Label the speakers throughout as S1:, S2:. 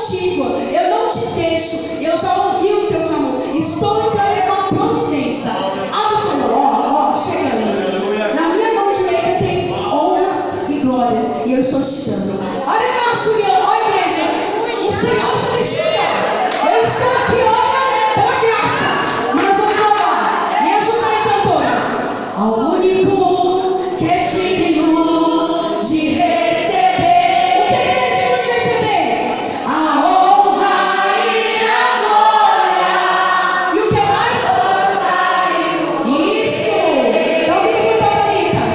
S1: contigo, eu não te deixo, eu já ouvi o teu clamor, estou entrando com a providência. Abre o seu mão, chegando. Na minha mão direita tem honras e glórias, e eu estou te dando. Olha, igreja, o Senhor se chega. Eu estou aqui, olha, pela graça. Mas vamos falar, me ajuda aí, cantoras. Ao único que é digno de receber. O que é digno de receber? A honra e a glória. E o que mais? Isso. Então o que foi para Thalita?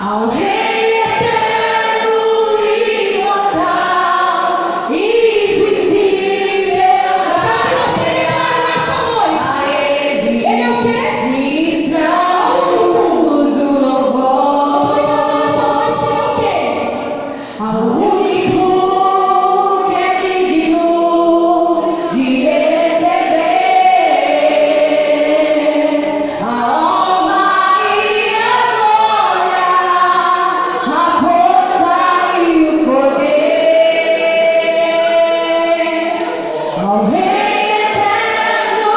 S1: Ao Rei eterno e imortal, invisível. Eu quero que você declare nessa noite. Ele é o quê?
S2: Ministramos o louvor.
S1: Eu estou declarando nessa noite que ele é o quê?
S2: Ao único que é digno de receber a honra e a glória, a força e o poder. Ao Rei eterno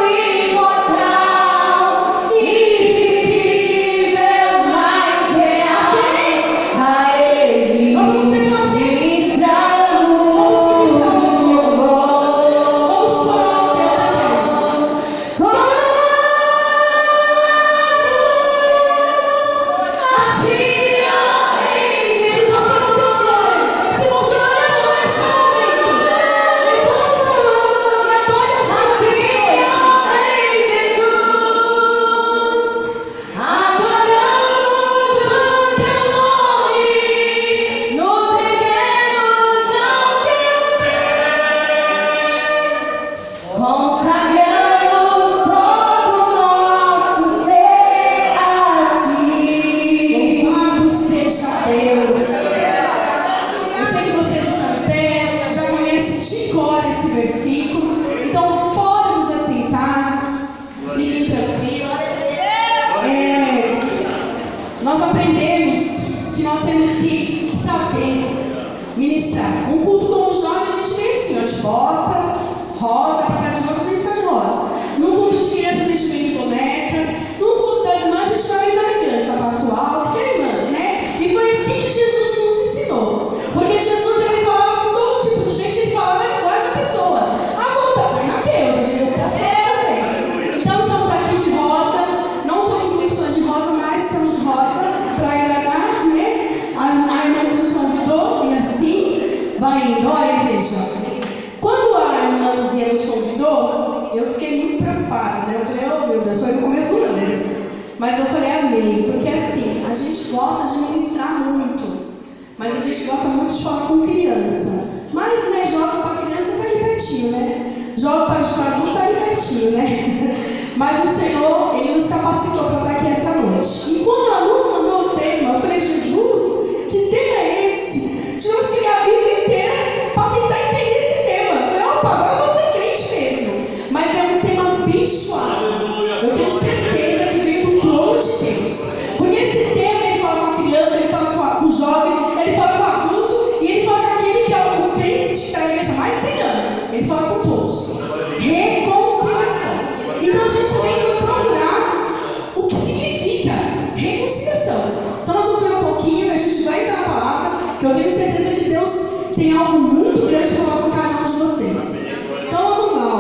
S2: e imortal, invisível, mas real, a Ele
S1: Nós vamos declarar o quê?
S2: ministramos
S1: Vamos
S2: louvor.
S1: chorar o Deus eterno. Se você não deu glória, se você não deu nesse momento, levante o seu nome e adore ao Senhor nessa noite.
S2: Consagramos todo o nosso ser a Ti.
S1: Louvado seja Deus. Eu sei que vocês estão em pé, já conhecem de cor esse versículo, então podem nos assentar, fiquem tranquilos. Nós aprendemos que nós temos que saber ministrar. Um culto com os jovens a gente vem assim, ó, de bota, rosa, pra cá de rosa, a gente tá de rosa. Num culto de criança a gente vem de boneca. Num culto das irmãs a gente vai mais elegante, sapato alto, porque é irmãs, né? E foi assim que Jesus nos ensinou. Porque Jesus ele falava com todo tipo de gente, ele falava a linguagem da pessoa. Agora tá em Mateus, a gente deu pra vocês. Então estamos aqui de rosa, não somos muito fã de rosa, mas somos de rosa para agradar, né? A irmã que nos convidou e assim vai indo. Olha, igreja. Quando a irmã Luzia nos convidou, eu fiquei muito preocupada, né? Eu falei, oh meu Deus, foi no começo do ano. Mas eu falei, amei, porque assim, a gente gosta de ministrar muito, mas a gente gosta muito de falar com criança. Mas, né, joga para criança tá ali pertinho, né? Joga para adulto tá ali pertinho, né? Mas o Senhor, Ele nos capacitou para estar aqui essa noite. E quando ela nos mandou o tema, eu falei, Jesus, que tema é esse? Tivemos que ler a Bíblia inteira para tentar entender esse tema. Eu falei, opa, agora eu vou ser crente mesmo. Mas é um tema abençoado. Eu tenho certeza que veio do trono de Deus. Porque esse tema, ele fala com a criança, ele fala com o jovem, ele fala com o adulto, e ele fala com aquele que é o crente da igreja mais de 100 anos. Ele fala com todos. Reconciliação. Então a gente também foi procurar o que significa reconciliação. Então nós vamos ver um pouquinho, a gente vai entrar na palavra, que eu tenho certeza que Deus tem algo muito grande para falar com cada um de vocês. Então vamos lá, ó.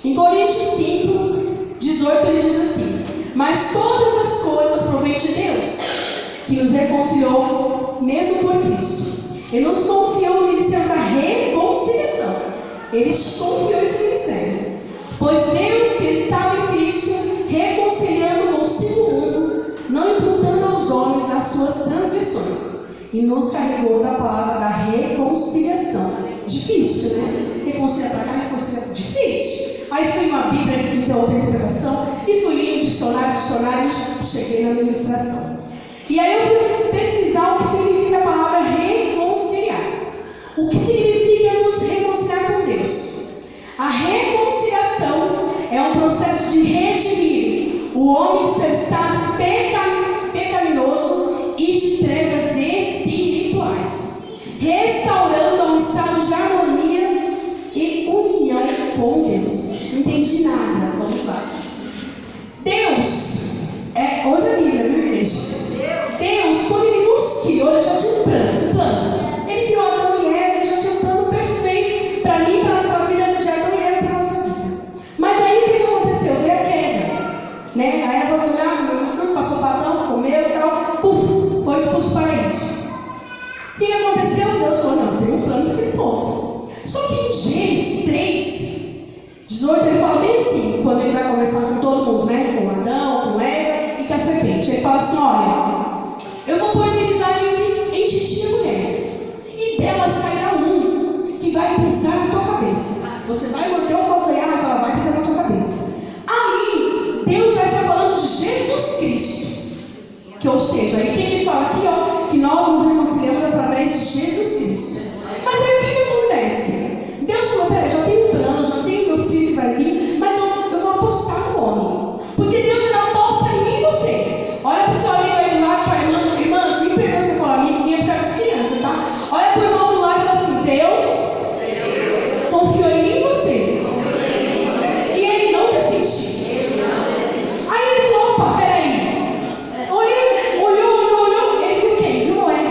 S1: Em Coríntios 5, 18 ele diz assim: mas todas as coisas provêm de Deus, que nos reconciliou mesmo por Cristo. Ele nos confiou no ministério da reconciliação. Ele confiou esse ministério. Pois Deus, que estava em Cristo, reconciliando consigo o mundo, não imputando aos homens as suas transgressões, e nos carregou da palavra da reconciliação. Difícil, né? Reconciliar para cá, reconciliar. Difícil. Aí fui uma Bíblia de outra interpretação, e fui em dicionário, cheguei na administração. E aí eu fui pesquisar o que significa a palavra reconciliar. O que significa nos reconciliar com Deus? A reconciliação é um processo de redimir o homem de seu estado pecaminoso e de trevas espirituais, restaurando a um estado de harmonia pisar na tua cabeça. Você vai manter o calcanhar, mas ela vai pisar na tua cabeça. Aí, Deus já está falando de Jesus Cristo. Que, ou seja, aí que ele fala aqui, ó, que nós nos reconciliamos através de Jesus Cristo. Mas aí o que acontece? Deus falou, peraí, já tenho um plano, já tenho meu filho que vai vir, mas eu vou apostar no homem. Porque Deus já aposta em mim e você. Olha para o seu amigo aí do lado, para a irmã, irmãs, me perdoa se eu falar amigo, minha por causa das crianças, tá? Olha para o irmão do lado e fala assim, Deus confiou em mim e você. E ele não desistiu. Aí ele falou, opa, peraí. Olhou, ele viu quem? Viu Noé.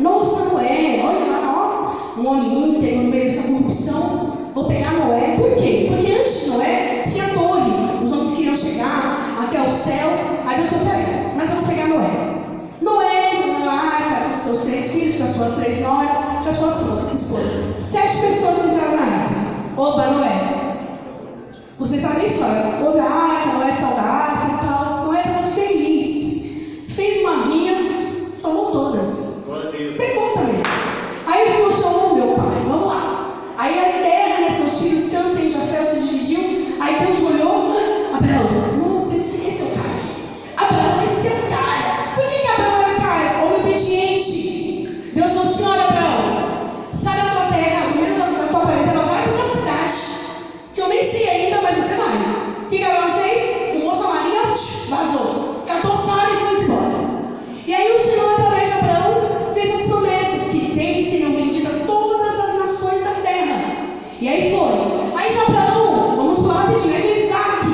S1: Nossa, Noé, olha lá, ó, um homem íntegro no meio dessa corrupção. Vou pegar Noé. Por quê? Porque antes de Noé tinha torre. Os homens queriam chegar até o céu. Aí Deus falou, peraí, mas eu vou pegar Noé. Noé, na arca, com seus 3 filhos, com as suas 3 noras, com as suas esposas. 7 pessoas entraram na arca. Oba, Noé. Vocês sabem a história. Houve a arca, Noé saiu da arca e tal. Noé estava feliz. Fez uma vinha, tomou todas. Pegou também. Aí ele falou, chamou meu pai, vamos lá. Aí a terra, né, seus filhos, Cã, e Jafé, se dividiu. Aí Deus olhou, Abraão, nossa, esse é o cara. Abraão, esse é o cara. Por que Abraão é o cara? Homem obediente. Deus falou assim, olha, Abraão, sai da tua terra, no meio da tua parentela, vai para uma cidade, que eu nem sei ainda, mas você vai. O que Abraão fez? O moço marinha vazou. Catou Sara e foi embora. E aí o Senhor, através de Abraão, fez as promessas, que dele seriam benditas todas as nações da terra. E aí foi. Aí de Abraão, vamos pular rapidinho, aí veio Isaac.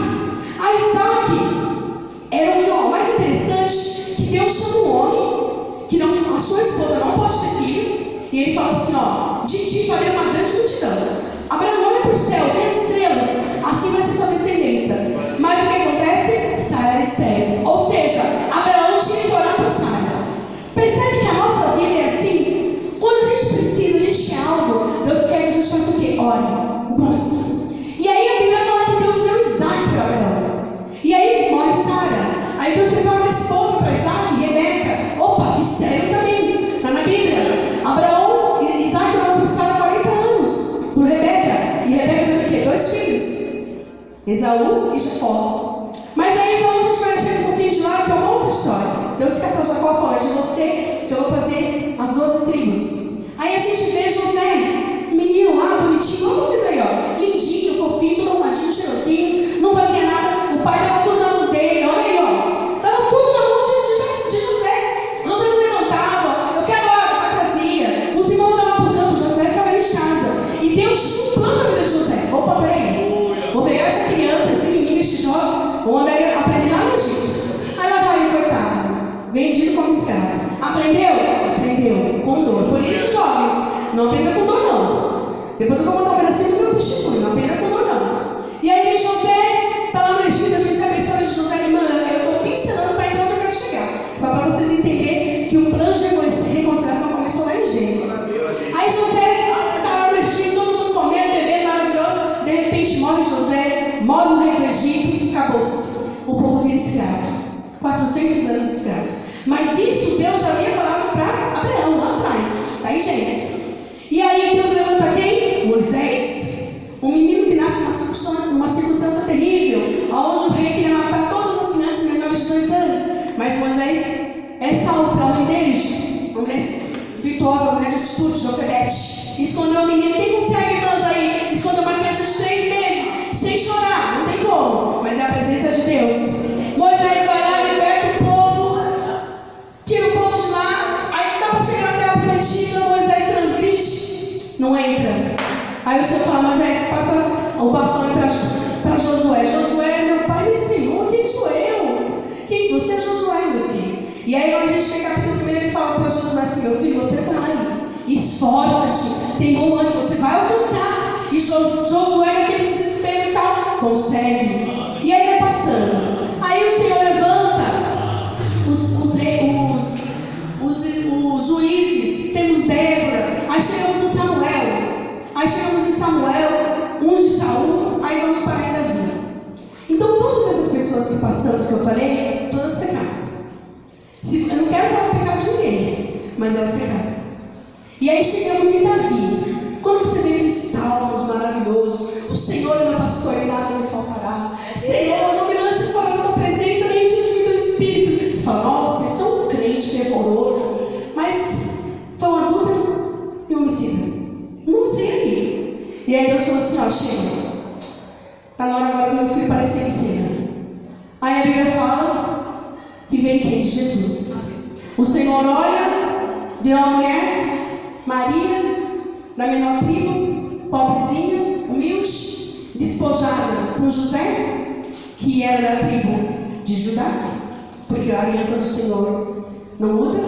S1: A Isaac era o homem mais interessante, que Deus chama um homem, que não, a sua esposa não pode ter filho, e ele fala assim, ó, de ti farei uma grande multidão. Abraão olha para o céu, vê as estrelas, assim vai ser sua descendência. Mas o que acontece? Sara era estéril. Ou seja, Abraão tinha que orar para Sara. Percebe que a nossa vida é assim? Quando a gente precisa, a gente quer algo, Deus quer que a gente faça o quê? Ore, busque. E aí a Bíblia fala que Deus deu Isaac para Abraão. E aí morre Sara. Aí Deus prepara uma esposa para Isaac, Rebeca. Opa, estéril também. Está na Bíblia. Abraão, Isaac orou por Sara 40 anos. Por Rebeca. E Rebeca teve o quê? 2 filhos. Esaú e Jacó. Mas aí Esaú, a gente vai achar um pouquinho de lá, que é uma outra história. Deus quer para Jacó falar de você, que eu vou fazer as 12 tribos. Aí a gente vê José, menino lá, bonitinho, olha vocês aí, ó, lindinho, fofinho, todo arrumadinho, cheirosinho, não fazia nada, o pai estava tudo na mão dele, olha aí, ó, estava tudo na mão de José. José não levantava, eu quero água, pai trazia, os irmãos iam lá para o campo, José ficava aí de casa, e Deus tinha um plano na vida de José. Opa, peraí, vou pegar essa criança, esse menino, esse jovem, vou mandar ele aprender lá no Egito. Aí lá vai, coitado, vendido como escravo. Aprendeu? Aprendeu, com dor. Por isso, jovens, não aprenda com dor, não. Depois eu vou contar um pedacinho do meu testemunho, não aprenda com dor, não. E aí vem José, está lá no Egito, a gente sabe a história de José, irmã, eu estou pincelando para ir onde eu quero chegar. Só para vocês entenderem que o plano de reconciliação começou lá em Gênesis. Aí José está lá no Egito, todo mundo comendo, bebendo, maravilhoso. De repente morre José, morre o rei do Egito, acabou-se. O povo vira escravo. 400 anos escravo. Mas isso Deus já havia falado para Abraão lá atrás, está em Gênesis. E aí Deus levanta quem? Moisés, um menino que nasce numa circunstância terrível, onde o rei queria matar todas as crianças menores de 2 anos. Mas Moisés é salvo pela mãe dele, uma mulher virtuosa, uma mulher de atitude, Joquebede. Escondeu o menino. Quem consegue, irmãs, aí esconder uma criança de 3 meses sem chorar? Não tem como, mas é a presença de Deus. Moisés vai lá, liberta o povo, tira o povo de lá. Aí dá para chegar até a prometida, Moisés transgride, não entra. Aí o Senhor fala, Moisés, passa o bastão para Josué. Josué, meu pai me ensinou, quem sou eu? Quem? Você é Josué, meu filho. E aí quando a gente chega capítulo 1, ele fala para Josué assim, meu filho, vou preparar aí, esforça-te, tem bom ânimo, você vai alcançar. E Josué, naquele desespero e tal, consegue. E aí vai passando. Aí o Senhor levanta os juízes, temos Débora, aí chegamos em Samuel, unge Saul, aí vamos para aí Davi. Então todas essas pessoas que passamos, que eu falei, todas pecaram. Eu não quero falar o pecado de ninguém, mas elas pecaram. E aí chegamos em Davi. Quando você vê aquele salmo O Senhor é meu pastor e nada me faltará. Senhor, não me lances fora da tua presença, nem tire de mim teu espírito. Você fala, nossa, esse é um crente fervoroso. Mas foi um adúltero e um homicida. Não sei aqui. E aí Deus falou assim, ó, chega. Está na hora agora do meu filho parecer em cena. Aí a Bíblia fala que vem quem? Jesus. O Senhor olha, vê uma mulher, Maria, da menor tribo, pobrezinha, humilde, despojada com José, que era da tribo de Judá, porque a aliança do Senhor não muda,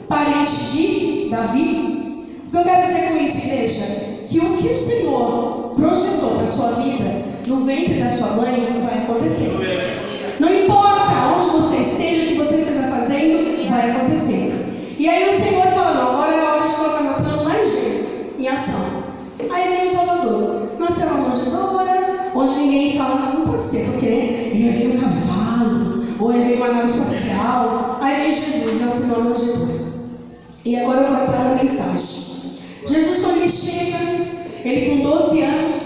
S1: parente de Davi. O que eu quero dizer com isso, igreja? Que o que o Senhor projetou para a sua vida, no ventre da sua mãe, vai acontecer. Não importa onde você esteja, o que você esteja fazendo, vai acontecer. E aí o Senhor fala, não, agora é a hora de colocar meu plano lá em Gênesis, em ação. Aí vem o Salvador. Nasceu uma manjedoura, onde ninguém fala, não pode ser, porque ele veio um cavalo, ou ele veio uma nave espacial. Aí vem Jesus, nasceu uma manjedoura. E agora eu vou entrar na mensagem. Jesus, quando ele chega, ele com 12 anos,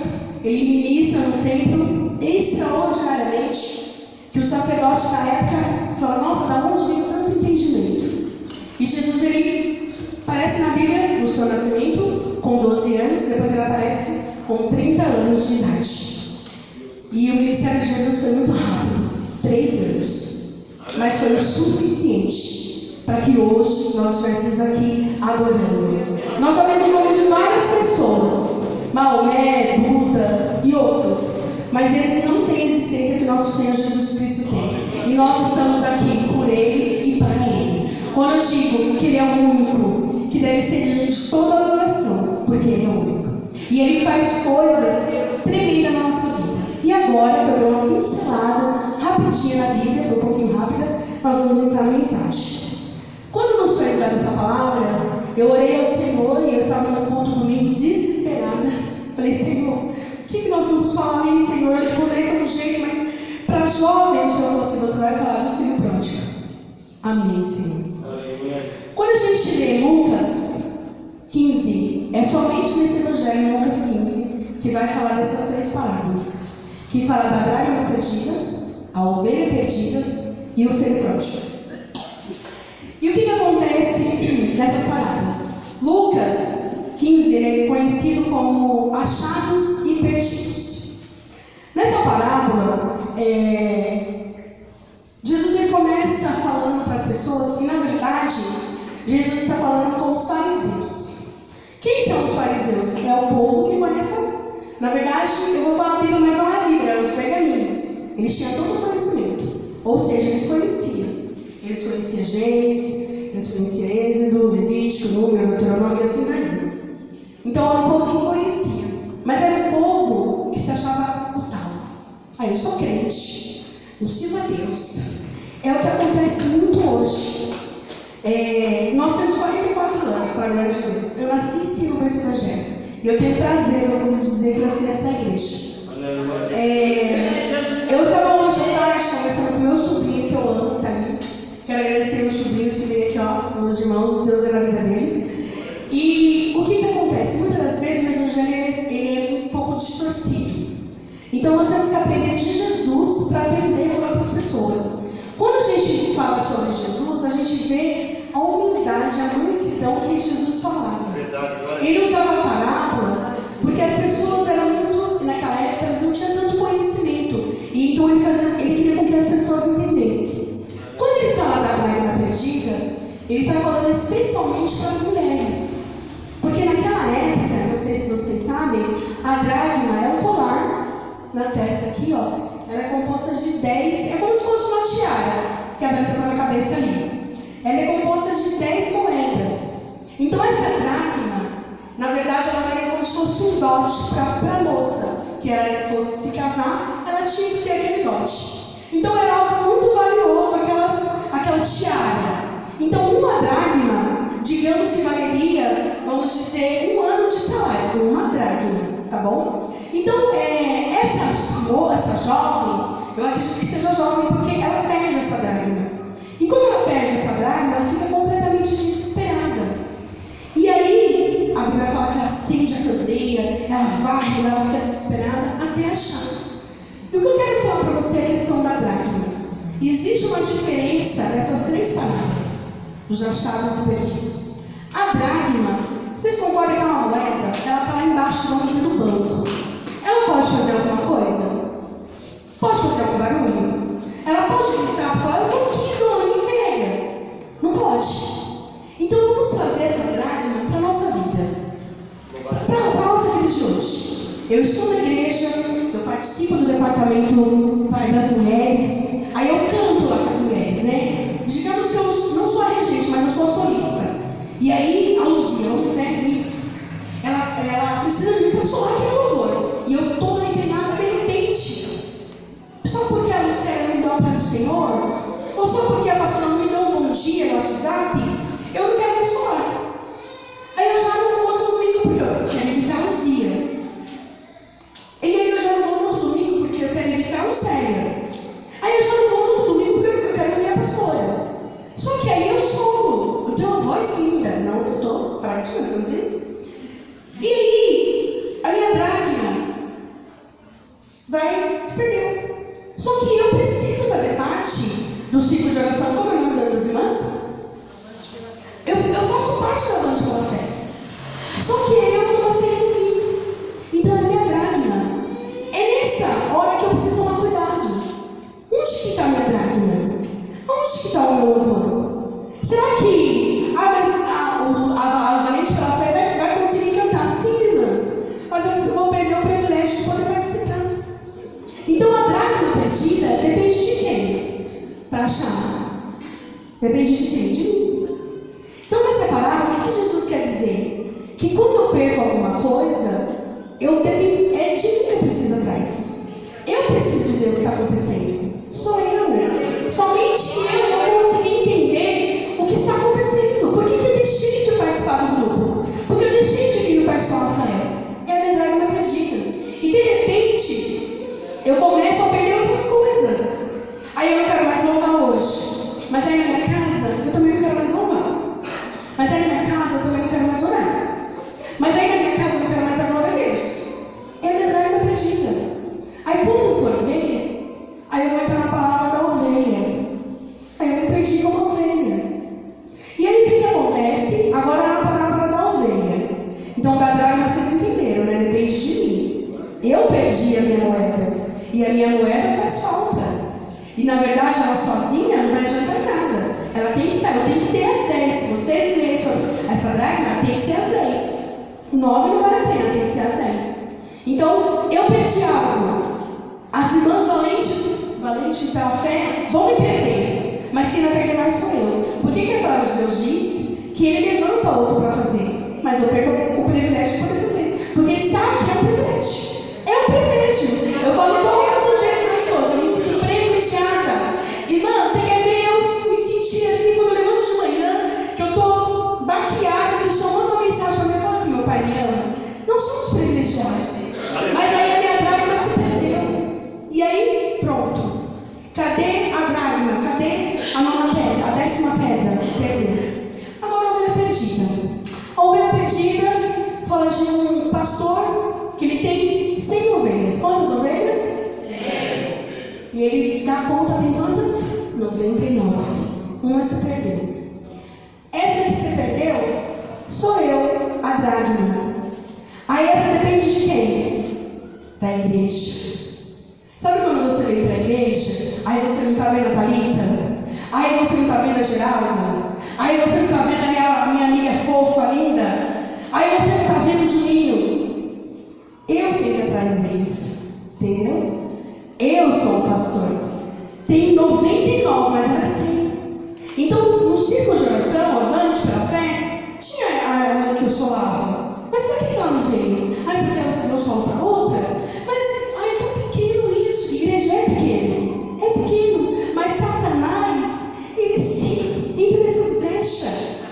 S1: ele ministra no templo extraordinariamente, que o sacerdote da época fala, nossa, da onde veio tanto entendimento? E Jesus, ele aparece na Bíblia, no seu nascimento, com 12 anos, depois ele aparece com 30 anos de idade. E o ministério de Jesus foi muito rápido, 3 anos. Mas foi o suficiente para que hoje nós estivéssemos aqui adorando. Nós já vemos nomes de várias pessoas, Maomé, Buda e outros, mas eles não têm a existência que nosso Senhor Jesus Cristo tem. E nós estamos aqui por Ele e para Ele. Quando eu digo que Ele é o único, que deve ser diante de toda a adoração, porque Ele é o único. E Ele faz coisas tremendas na nossa vida. E agora, que eu dou uma pincelada rapidinha na Bíblia, foi um pouquinho rápida, nós vamos entrar na mensagem. Quando nós foi entrar nessa palavra, eu orei ao Senhor e eu estava no culto domingo desesperada. Falei, Senhor, o que nós vamos falar aí, Senhor? Eu te contei de um jeito, mas para jovem, o Senhor falou assim, você vai falar do filho pródigo. Amém, Senhor. Quando a gente lê Lucas 15, é somente nesse evangelho, Lucas 15, que vai falar dessas 3 parábolas. Que fala da dracma perdida, a ovelha perdida e o filho pródigo. E o que acontece nessas parábolas? Lucas 15 ele é conhecido como achados e perdidos. Nessa parábola, Jesus ele começa falando para as pessoas, e na verdade, Jesus está falando com os fariseus. Quem são os fariseus? É o povo que conhece a Bíblia. Na verdade, eu vou falar a Bíblia, mas não é a Bíblia, é os pergaminhos. Eles tinham todo o conhecimento. Ou seja, eles conheciam. Eles conheciam Gênesis, eles conheciam Êxodo, Levítico, Número, Deuteronômio e assim vai. Então era um povo que conhecia. Mas era um povo que se achava o tal. Eu sou crente, eu sirvo a Deus. É o que acontece muito hoje. Nós temos 44 anos, para a glória de Deus. Eu nasci em cima desse evangelho. E eu tenho prazer, eu vou dizer que nasci nessa igreja. Eu estava hoje à tarde conversando com meu sobrinho, que eu amo, tá ali. Quero agradecer meus sobrinhos que vêm aqui, ó, meus irmãos, Deus é na vida deles. E o que acontece? Muitas das vezes o evangelho ele é um pouco distorcido. Então nós temos que aprender de Jesus para aprender com outras pessoas. Quando a gente fala sobre Jesus, a gente vê a humildade, a mansidão que Jesus falava. Ele usava parábolas porque as pessoas eram muito, naquela época, elas não tinham tanto conhecimento. E então ele queria com que as pessoas entendessem. Quando ele fala da dracma perdida, ele está falando especialmente para as mulheres. Porque naquela época, não sei se vocês sabem, a dracma é um colar na testa aqui, ó. Ela é composta de 10, é como se fosse uma tiara, que a Branca está na cabeça ali. Ela é composta de 10 moedas. Então essa dracma, na verdade, ela vai como se fosse um dote para a moça, que ela fosse se casar, ela tinha que ter aquele dote. Então era algo muito valioso, aquela tiara. Então uma dracma, digamos que valeria, vamos dizer, 1 ano de salário, uma dracma, tá bom? Então essa jovem, eu acredito que seja jovem porque ela perde essa dracma. E quando ela perde essa dracma, ela fica completamente desesperada. E aí, a Bíblia fala que ela acende a candeia, ela varre, ela fica desesperada até achar. E o que eu quero falar para você é a questão da dracma. Existe uma diferença nessas três palavras, dos achados e perdidos. A dracma, vocês concordam que é uma moeda? Ela está lá embaixo da mesa do banco. Ela pode fazer alguma coisa? Pode fazer algum barulho? Ela pode gritar e falar, eu estou aqui, dona, me pega. Não pode. Então vamos trazer essa dracma para a nossa vida. Para a nossa vida de hoje. Eu estou na igreja, eu participo do departamento das mulheres, aí eu canto lá com as mulheres, né? Digamos que eu não sou a regente, mas eu sou a solista. E aí a Luzia, né? Ela precisa de mim para solar aquele louvor. E eu estou lá empenhada de repente. Só porque a Lucélia não me deu a paz do Senhor, ou só porque a pastora não me deu um bom dia no WhatsApp, eu não quero mais solar. Aí eu já não vou no domingo porque eu quero evitar a Luzia. E aí eu já não vou no outro domingo porque eu quero evitar a Lucélia. Aí eu já não vou no outro domingo porque eu quero ver a pastora. Só que aí eu solo. Eu tenho uma voz linda. Não, eu estou partindo, não entendo. E aí, a minha dracma vai se perder. Só que eu preciso fazer parte do ciclo de oração. Como é o nome das irmãs? Eu faço parte da Avante pela Fé. Só que eu não sei ouvir. Então a minha dracma. É nessa hora que eu preciso tomar cuidado. Onde que está a minha dracma? Onde que está o meu louvor? Será que a Valente pela Fé vai conseguir cantar? Sim, irmãs. Mas eu vou perder o privilégio de poder participar. Então a dracma perdida depende de quem? Para achar. Depende de quem? De mim. Então nessa palavra, o que Jesus quer dizer? Que quando eu perco alguma coisa, é de mim que eu preciso atrás. Eu preciso ver o que está acontecendo. Sou eu. Somente eu não consegui entender o que está acontecendo. Por que eu deixei de participar do grupo? Porque eu deixei de vir no Parque São Rafael. É a dracma perdida. E de repente, eu começo a perder outras coisas. Aí eu não quero mais louvar hoje. Mas aí na minha casa, eu também não quero mais louvar. Mas aí na minha casa, eu também não quero mais orar. Mas aí na minha casa, eu não quero mais a glória a Deus. É a minha dracma perdida. Aí quando eu for ver, aí eu vou entrar na palavra da ovelha. Aí eu me perdi como ovelha. E aí o que acontece? Agora é a palavra da ovelha. Então da dracma vocês entenderam, né? Depende de mim. Eu perdi a minha moeda. E a minha moeda faz falta. E na verdade ela sozinha não vai adiantar nada. Ela tem que estar, eu tenho que ter as 10. Se vocês lerem sobre essa dracma, tem que ser as 10. 9 não vale a pena, tem que ser as 10. Então, eu perdi algo. As irmãs valentes pela fé vão me perder. Mas quem vai perder mais sou eu. Por que a palavra de Deus diz que Ele levanta outro para fazer? Mas eu perco o privilégio de poder fazer. Porque Ele sabe que é um privilégio. É um privilégio. Eu falo todos os dias para o meu esposo, eu me sinto privilegiada. Irmã, você quer ver eu me sentir assim quando eu levanto de manhã, que eu estou baqueada, que o Senhor manda uma mensagem para mim e fala que meu pai me ama? Não somos privilegiados. Mas aí a minha dracma se perdeu. E aí, pronto. Cadê a dracma? Cadê a nona pedra? A 10ª pedra? Perdeu. Agora a ovelha perdida. A ovelha perdida fala de um pastor que ele tem 100 ovelhas. Quantas ovelhas? 100. E ele dá conta, tem quantas? 99. Uma se perdeu. Essa que se perdeu sou eu, a dracma. Aí essa depende de quem? Da igreja. Sabe quando você vem para a igreja? Aí você não está vendo a Thalita? Aí você não está vendo a Geralda? Aí você não está vendo a minha amiga fofa, linda? Aí você não está vendo o Juninho? Eu tenho que ir atrás deles. Entendeu? Eu sou o pastor. Tem 99, mas era 100. Então, no círculo de oração, Avante pela Fé, tinha a irmã que eu solava. Mas por que ela não veio? Aí porque ela deu solo para outra? Mas, é tão pequeno isso. Igreja é pequeno. É pequeno. Mas Satanás, ele se entra nessas brechas.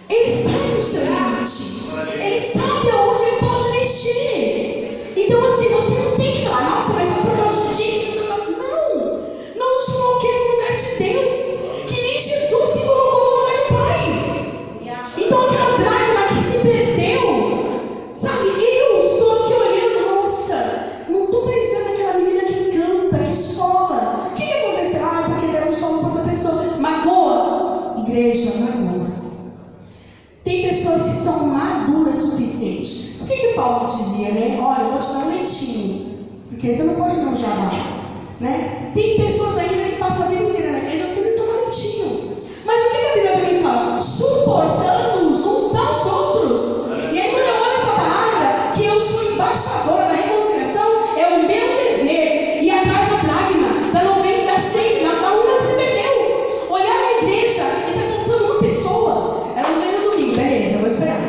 S1: Ele sabe o seu limite. Ele sabe aonde ele pode mexer. Então, assim, você não tem que falar, nossa, mas só por causa disso. Não nos coloquei no lugar de Deus. Que nem Jesus se colocou no lugar do Pai. Então, aquela dracma que se perdeu, sabe, eu estou olha, eu vou te dar um leitinho, porque você não pode dar um jabá, né? Tem pessoas ainda que passam a vida inteira na igreja querendo tomar leitinho. Mas o que a Bíblia também fala? Suportando-nos uns aos outros. E aí quando eu olho essa palavra, que eu sou embaixadora da reconciliação, é o meu dever. E atrás da dragma, da 90, da 100, da uma que você perdeu. Olhar na igreja e está contando uma pessoa. Ela não veio no domingo, beleza, vou esperar.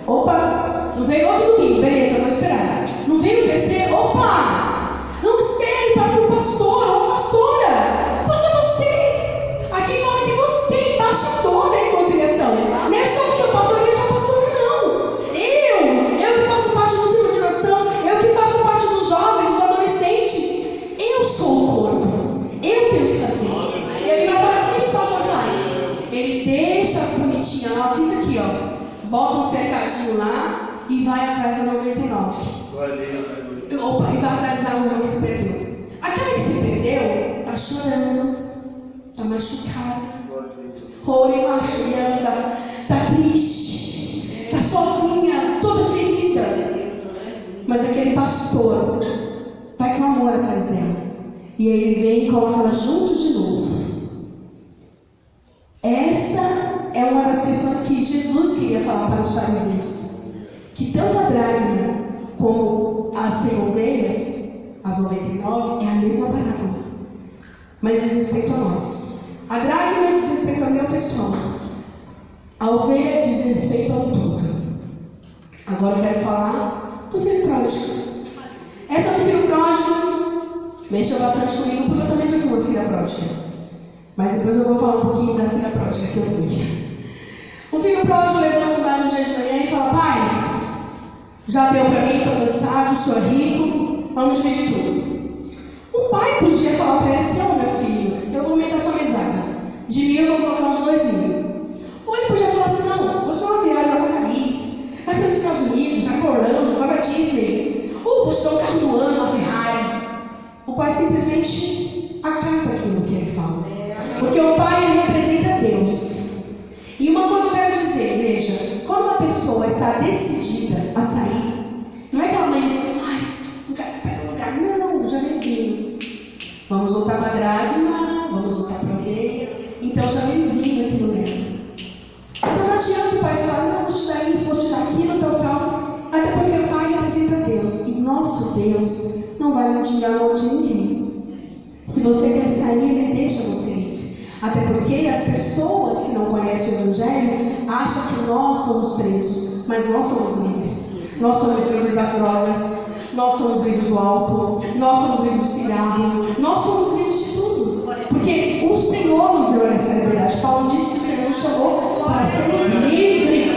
S1: Opa, não veio outro domingo, beleza, vou esperar. Não veio o terceiro, opa, não espere para que o pastor ou a pastora faça você. Aqui fala que você é embaixador da reconciliação. Não é só o seu pastor, nem sua pastora, não. Eu que faço parte do ciclo de oração, eu que faço parte dos jovens, dos adolescentes. Eu sou o corpo. Eu tenho que fazer. E a Bíblia fala que esse pastor faz. Ele deixa as bonitinhas lá, fica aqui, ó. Bota um cercadinho lá e vai atrás da 99. Opa, e vai atrás da uma que se perdeu. Aquela que se perdeu, tá chorando, tá machucada, tá triste, tá sozinha, toda ferida. Mas aquele pastor vai com amor atrás dela. E aí ele vem e coloca ela junto de novo. Essa é uma das questões que Jesus queria falar para os fariseus. Que tanto a dracma como as 100 ovelhas, as 99, é a mesma parábola. Mas diz respeito a nós. A dracma diz respeito ao meu pessoal. A ovelha diz respeito ao todo. Agora eu quero falar do filho pródigo. Essa do filho pródigo mexeu bastante comigo, porque eu também tive uma filha pródiga. Mas depois eu vou falar um pouquinho da filha pródiga que eu fui. O filho pródigo levanta um dia de manhã e fala: pai, já deu para mim, estou cansado, sou rico, vamos dividir tudo. O pai podia falar para ele assim: ó, meu filho, eu vou aumentar sua mesada. De 1.000 eu vou colocar uns 2.000. Ou ele podia falar assim: não, vou te dar uma viagem lá para Paris, vai para os Estados Unidos, vai para Orlando, vai para Disney. Ou vou te dar um carro do ano, uma Ferrari. O pai simplesmente acata aquilo que ele fala. Porque o pai, ele representa Deus. E uma coisa eu quero dizer, igreja, quando uma pessoa está decidida a sair, não é aquela mãe assim: ai, não quero pegar um lugar, não, já vem vindo. Vamos voltar para a dracma, vamos voltar para a ovelha, então já vem vindo aqui no meio. Então não adianta o pai falar: não, vou te dar isso, vou te dar aquilo, tal. Até porque o pai representa Deus. E nosso Deus não vai mentir a mão de ninguém. Se você quer sair, ele deixa você ir. Até porque as pessoas que não conhecem o Evangelho acham que nós somos presos, mas nós somos livres. Nós somos livres das drogas, nós somos livres do álcool, nós somos livres do cigarro, nós somos livres de tudo. Porque o Senhor nos deu essa liberdade. Paulo disse que o Senhor nos chamou para sermos livres.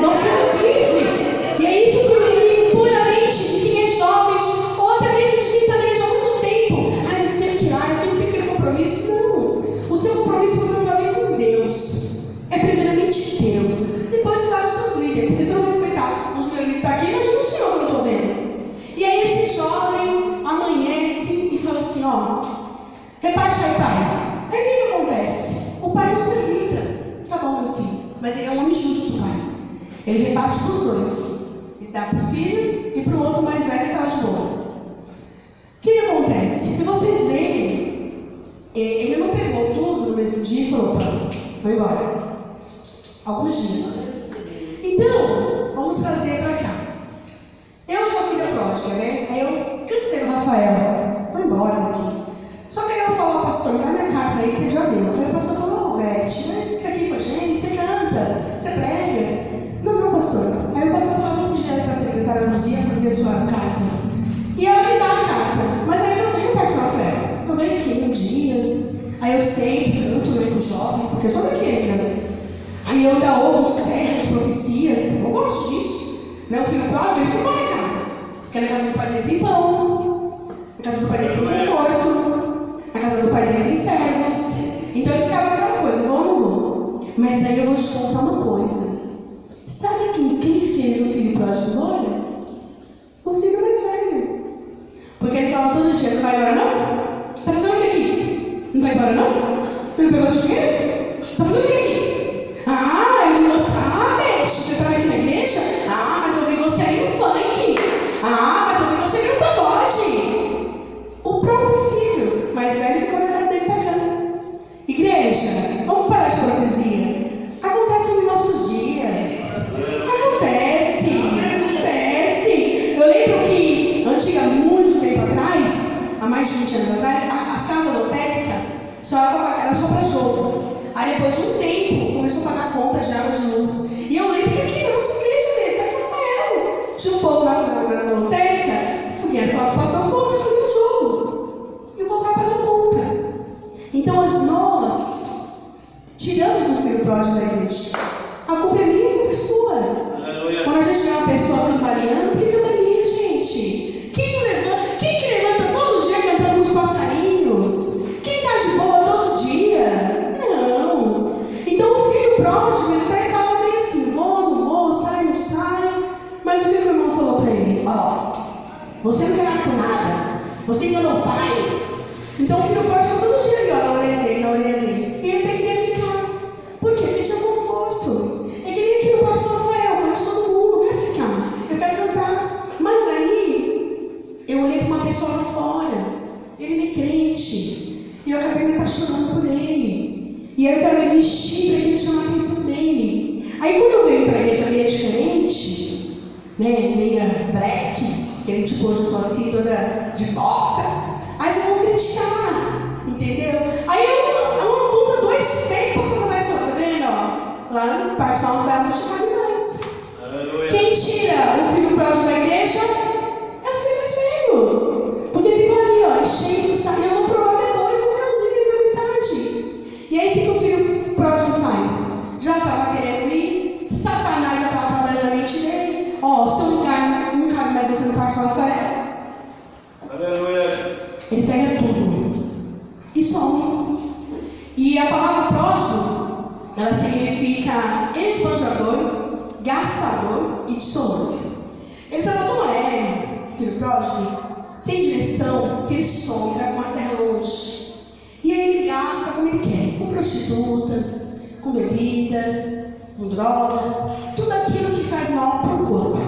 S1: Nós somos livres. E é isso que eu digo puramente de quem é jovem, ou até mesmo de quem está na igreja há muito tempo. Mas eu tenho que ir lá, eu tenho que ter compromisso. Não. O seu compromisso não tem com Deus. É primeiramente Deus. Depois, claro, os seus líderes. Porque se eu não respeitar os meus líderes que estão aqui, imagina o Senhor que eu não estou vendo. E aí esse jovem amanhece e fala assim: ó, reparte aí, pai. Aí o que acontece? O pai não se hesita. Tá bom, meu filho. Mas ele é um homem justo, pai. Ele reparte para os dois. Ele dá para o filho e para o outro mais velho que está de boa. O que acontece? Se vocês verem, ele não pegou tudo no mesmo dia e falou: opa, vou embora. Alguns dias. Então, vamos trazer para cá. Eu sou filha pródiga, né? Aí eu cansei do Rafael. Vou embora daqui. Só que aí eu falo: pastor, dá minha carta aí que já deu. Aí o pastor falou: Beth, fica aqui com a gente, você canta, você prega. Não, pastor. Aí o pastor falou: vamos pedir para a secretária Luzia fazer a sua carta. E ela me dá a carta. Mas aí eu venho para o Rafael. Eu venho aqui um dia. Aí eu sempre canto, né, com os jovens, porque eu sou daqui ainda. Aí eu ainda ouvo os termos, profecias. Eu gosto disso. Meu filho pródigo, ele ficou na casa. Porque na casa do pai dele tem pão. Na casa do pai dele tem conforto. Na casa do pai dele tem servos. Então ele ficava naquela coisa: vou ou não vou? Mas aí eu vou te contar uma coisa. Sabe quem fez o filho pródigo embora? O filho mais velho. Porque ele falava todo dia: não vai embora não? Tá fazendo o que aqui? Não vai embora não? Você não pegou seu dinheiro? Tá fazendo o que aqui? Ah, eu não gostava, Beth. Você estava aqui na igreja? Ah, mas eu vi você aí no funk. Ah, mas eu vi antiga, muito tempo atrás, há mais de 20 anos atrás, as casas lotéricas só era só para jogo. Aí depois de um tempo, começou a pagar contas de água de luz. E eu lembro que aqui na nossa igreja mesmo, mas São Rafael, tinha um povo na lotérica, fogueira falava para passar o povo para fazer o jogo. E o povo estava pagando conta. Então nós tiramos o filho pródigo da igreja. A culpa é minha e a culpa é sua.
S3: Aleluia.
S1: Quando a gente vê uma pessoa cambaleando, por que cambaleia, gente? Quem que levanta todo dia cantando os passarinhos? Quem está de boa todo dia? Não. Então o filho pródigo, ele está reclamando bem assim, vou, não vou, sai, não sai. Mas o que o irmão falou para ele? Ó, você não quer nada com nada. Você enganou o pai. Então o filho pródigo todo dia ali, ó, na orelha dele, na orelha dele. E ele até queria ficar. Por quê? Porque tinha conforto. É que nem aqui no Parque São Rafael, conhece todo mundo, eu quero ficar, eu quero cantar. Mas aí, eu olhei para uma pessoa lá fora, ele é crente, e eu acabei me apaixonando por ele. E aí eu quero me vestir para ele chamar a atenção dele. Aí quando eu venho para a igreja meio diferente, né, meia black, que a gente pôs eu tô aqui toda de volta, aí já vão criticar, entendeu? Aí é uma luta, dois feios passando mais, tá vendo, ó? Lá no Parque São Rafael não te cabe mais.
S3: Aleluia.
S1: Quem tira o filho pródigo da igreja é o filho mais velho. Porque ficou ali, ó, cheio do saco. Eu vou provar depois no finalzinho da mensagem. E aí o que o filho pródigo faz? Já estava querendo ir, Satanás já estava trabalhando na mente dele. Ó, seu lugar não cabe mais você no Parque São Rafael.
S3: Aleluia.
S1: Ele pega tudo e some. E a palavra pródigo, ela significa esbanjador, gastador e dissolúvel. Ele estava tão alegre, filho pródigo, sem direção, que ele some, vai com a terra longe. E aí ele gasta como ele quer, com prostitutas, com bebidas, com drogas, tudo aquilo que faz mal para o corpo.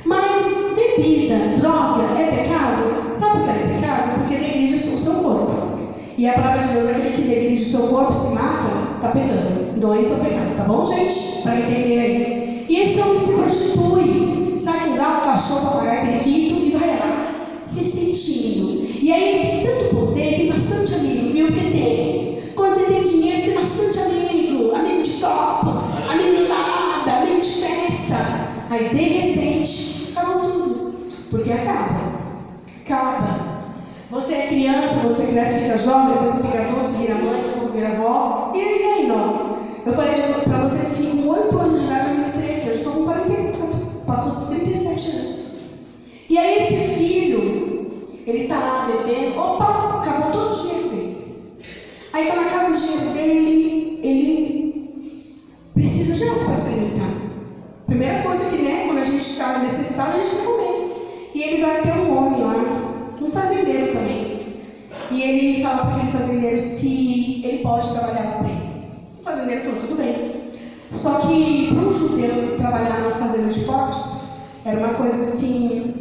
S1: Mas bebida, droga é pecado? Sabe por que é pecado? Porque negrige o seu corpo. E a palavra de Deus é aquele que negrige o seu corpo, se mata, está pecando. Então esse é o pecado, tá bom, gente? Para entender aí. E esse homem se prostitui. Sai com gato, cachorro, papagaio, periquito e vai lá, se sentindo. E aí tem tanto poder, tem bastante amigo, viu? Porque tem. Quando você tem dinheiro, tem bastante amigo. Amigo de top, amigo de balada, amigo de festa. Aí de repente, acabou tudo. Porque acaba. Você é criança, você cresce, fica jovem, depois você fica adulto, você vira mãe, depois vira avó. E aí não. Eu falei para vocês que com 8 anos de idade eu ministrei aqui. Eu estou com 44. Passou 37 anos. E aí esse filho, ele está lá bebendo. Opa, acabou todo o dinheiro dele. Aí quando acaba o dinheiro dele, ele precisa de algo para se alimentar. Primeira coisa que, né, quando a gente está necessitado, a gente quer comer. E ele vai ter um homem lá, um fazendeiro também. E ele fala para aquele fazendeiro se ele pode trabalhar com ele. O fazendeiro falou, tudo bem. Só que para um judeu trabalhar na fazenda de porcos era uma coisa assim,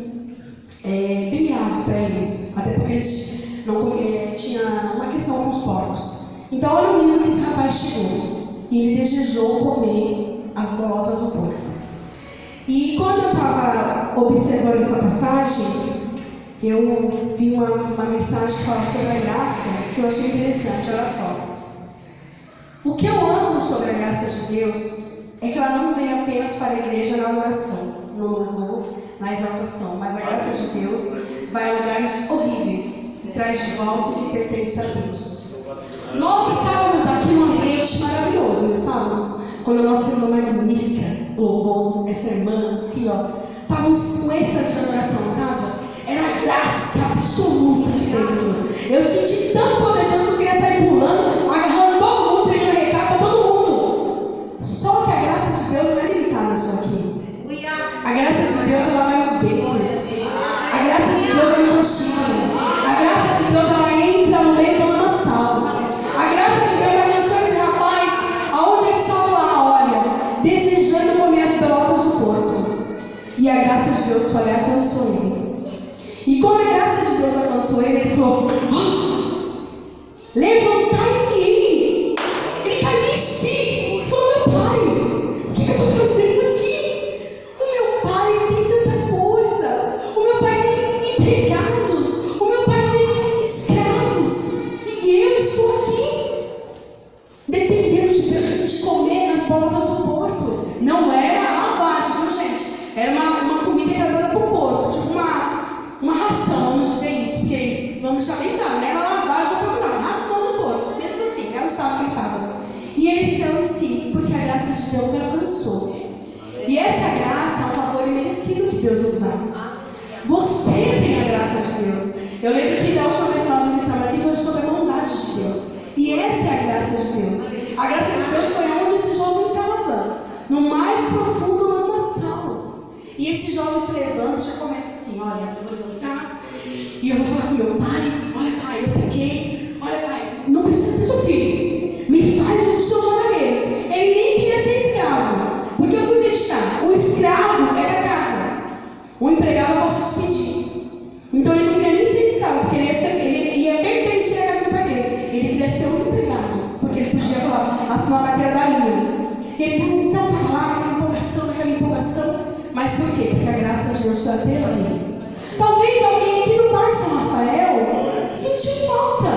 S1: bem grave para eles. Até porque eles não tinha uma questão com os porcos. Então olha o nível que esse rapaz chegou. E ele desejou comer as bolotas do porco. E quando eu estava observando essa passagem, eu vi uma mensagem que fala sobre a graça, que eu achei interessante, olha só. O que eu amo sobre a graça de Deus é que ela não vem apenas para a igreja na oração, no louvor, na exaltação, mas a graça de Deus vai a lugares horríveis e traz de volta o que pertence a Deus. Nós estávamos aqui num ambiente maravilhoso, não estávamos? Quando a nossa irmã magnífica louvou essa irmã aqui, ó, estávamos com êxtase de adoração, não estava? Era graça absoluta aqui dentro. Eu senti tanto poder de Deus que eu queria sair pulando, agarrando todo mundo, treinando recado para todo mundo. Só que a graça de Deus não é limitada só aqui. A graça de Deus ela vai nos becos. A graça de Deus ela prostíbulo. A graça de Deus ela entra no meio do lamaçal. A graça de Deus alcançou esse rapaz aonde ele estava lá, olha, desejando comer as pelotas do porco. E a graça de Deus foi lá e alcançou ele. E quando a graça de Deus alcançou ele, ele falou, levantai-me aí. Ele caiu em si. Ele falou, meu pai, o que eu estou fazendo aqui? O meu pai tem tanta coisa. O meu pai me empregados, o meu pai tem escravos, e eu estou aqui, dependendo de comer nas voltas do porco. Não era lavagem, viu, gente? Era uma comida que era dada para o porco, tipo uma ração, vamos dizer isso, porque vamos deixar bem claro, não era lavagem do porco, não, ração do porco, mesmo assim, era o estado que ele estava. E eles estão em si, porque a graça de Deus alcançou. E essa graça é um favor imerecido que Deus nos dá. Você tem a graça de Deus. Eu lembro que da última vez que nós ministramos aqui foi sobre a bondade de Deus. E essa é a graça de Deus. A graça de Deus foi onde esse jovem estava, no mais profundo lamaçal. E esse jovem se levanta e já começa assim: olha, eu vou levantar e eu vou falar com meu pai. Olha, pai, eu pequei. Olha, pai, não precisa ser seu filho. Me faz um dos seus jogadores. Ele nem queria ser escravo. Porque eu fui meditar. O escravo era a casa. O empregado eu posso despedir. Então ele não queria nem ser escravo, porque ele ia pertencer à casa do pai dele. Ele queria ser um empregado, porque ele podia falar, assinar a carteira da linha. Ele não estava lá, naquela empolgação. Mas por quê? Porque a graça de Deus está pela ele. Talvez alguém aqui do Parque São Rafael sentiu falta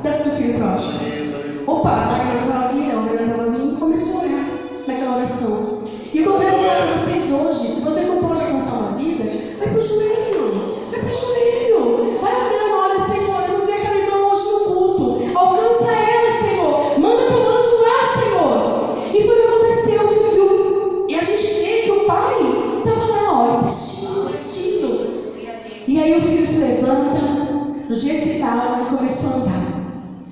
S1: do filho próximo. Opa, a garota estava vindo, começou a orar naquela oração. E o que eu quero falar para vocês hoje, se vocês não podem alcançar uma vida, vai para o joelho,